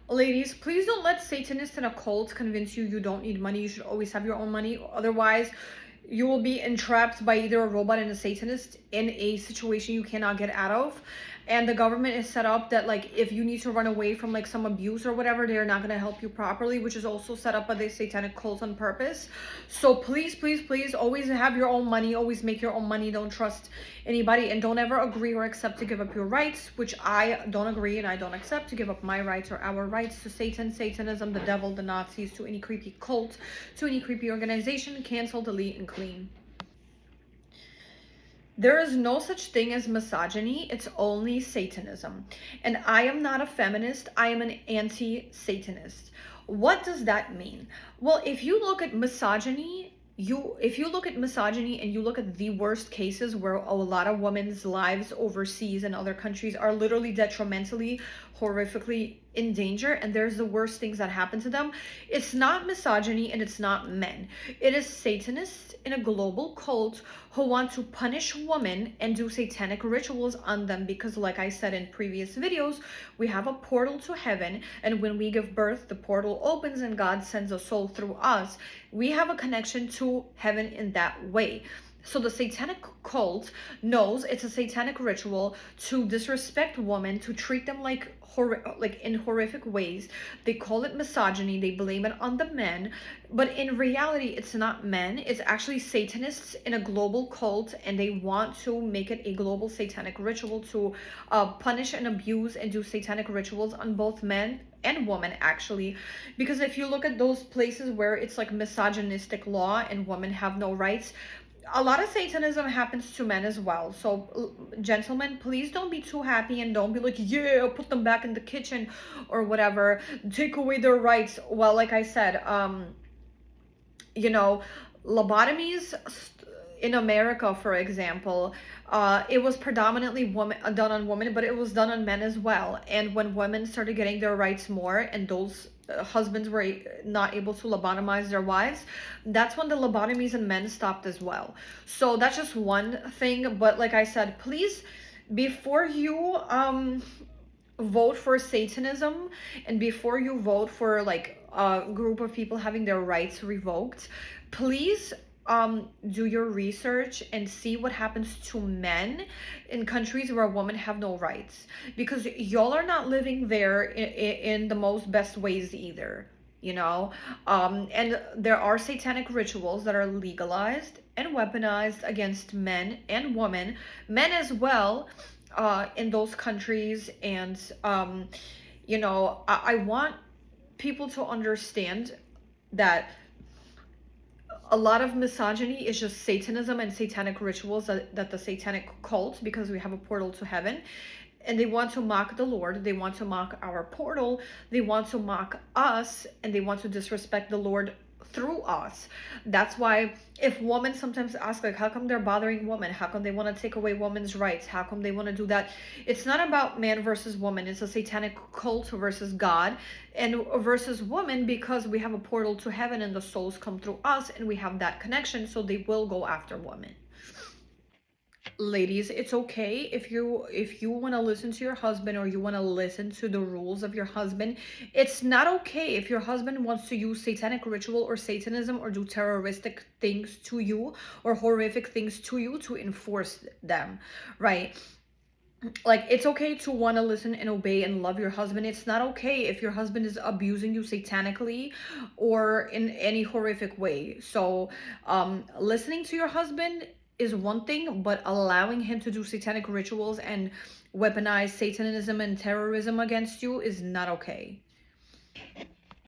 Ladies, please don't let Satanists and occults convince you don't need money. You should always have your own money. Otherwise, you will be entrapped by either a robot and a Satanist in a situation you cannot get out of. And the government is set up that, like, if you need to run away from like some abuse or whatever, they're not going to help you properly, which is also set up by the satanic cults on purpose. So please, please, please always have your own money. Always make your own money. Don't trust anybody, and don't ever agree or accept to give up your rights, which I don't agree and I don't accept to give up my rights or our rights to Satan, Satanism, the devil, the Nazis, to any creepy cult, to any creepy organization. Cancel, delete, and clean. There is no such thing as misogyny, it's only Satanism. And I am not a feminist, I am an anti-Satanist. What does that mean? Well, if you look at misogyny, if you look at misogyny and you look at the worst cases where a lot of women's lives overseas and other countries are literally detrimentally, horrifically in danger, and there's the worst things that happen to them, it's not misogyny and it's not men. It is Satanists in a global cult who want to punish women and do satanic rituals on them, because like I said in previous videos, we have a portal to heaven, and when we give birth, the portal opens and God sends a soul through us. We have a connection to heaven in that way. So the satanic cult knows it's a satanic ritual to disrespect women, to treat them like in horrific ways. They call it misogyny. They blame it on the men, but in reality, it's not men. It's actually Satanists in a global cult, and they want to make it a global satanic ritual to punish and abuse and do satanic rituals on both men and women, actually. Because if you look at those places where it's like misogynistic law and women have no rights, a lot of Satanism happens to men as well. So gentlemen, please don't be too happy and don't be like, yeah, put them back in the kitchen or whatever, take away their rights. Well, like I said, you know, lobotomies in America, for example, it was predominantly done on women, but it was done on men as well. And when women started getting their rights more, and those husbands were not able to lobotomize their wives, that's when the lobotomies in men stopped as well. So that's just one thing. But like I said, please, before you vote for Satanism, and before you vote for like a group of people having their rights revoked, please do your research and see what happens to men in countries where women have no rights, because y'all are not living there in the most best ways either, you know. And there are satanic rituals that are legalized and weaponized against men and women, men as well, in those countries. And you know, I want people to understand that a lot of misogyny is just Satanism and satanic rituals that the satanic cult, because we have a portal to heaven, and they want to mock the Lord, they want to mock our portal, they want to mock us, and they want to disrespect the Lord through us. That's why if women sometimes ask, like, how come they're bothering women, how come they want to take away women's rights, how come they want to do that, it's not about man versus woman. It's a satanic cult versus God and versus woman, because we have a portal to heaven and the souls come through us and we have that connection, so they will go after women. Ladies, it's okay if you want to listen to your husband, or you want to listen to the rules of your husband. It's not okay if your husband wants to use satanic ritual or Satanism or do terroristic things to you or horrific things to you to enforce them, right? Like, it's okay to want to listen and obey and love your husband. It's not okay if your husband is abusing you satanically or in any horrific way. So listening to your husband is one thing, but allowing him to do satanic rituals and weaponize Satanism and terrorism against you is not okay.